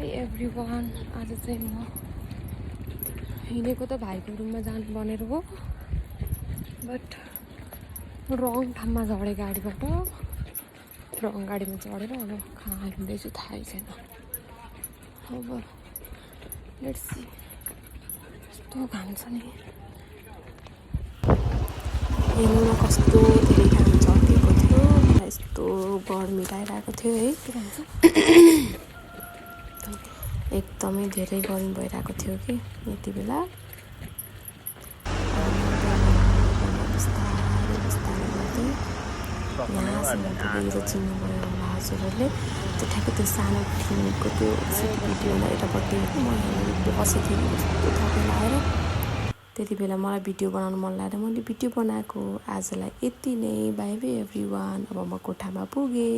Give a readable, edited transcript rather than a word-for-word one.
high everyone आज चाहिँ म हिँडेको त भाइको रुममा जानु भनेर हो बट रङ ठाउँमा झरेँ गाडीबाट रङ गाडीमा चढेर अब कहाँ हिँड्दैछु थाहै छैन अब लेट्स सी कस्तो घाम छ नि हेर्नु न कस्तो धेरै घाम चढेको थियो मलाई यस्तो गर्मी लागिरहेको थियो है एकदमै धेरै गर्मी भइरहेको थियो कि यति बेला बिस्तारै बिस्तारै गर्दै यहाँसम्म पुगेर चिन्नुभयो होला हजुरहरूले त्यो ठ्याक्कै त्यो सानो टिमको त्यो भिडियोलाई यतापट्टि म बसेको थिएँ कस्तो थपेर आएर त्यति बेला मलाई भिडियो बनाउनु मन लागेर मैले भिडियो बनाएको आजलाई यति नै बाई बाई एभ्रिवान अब म कोठामा पुगेँ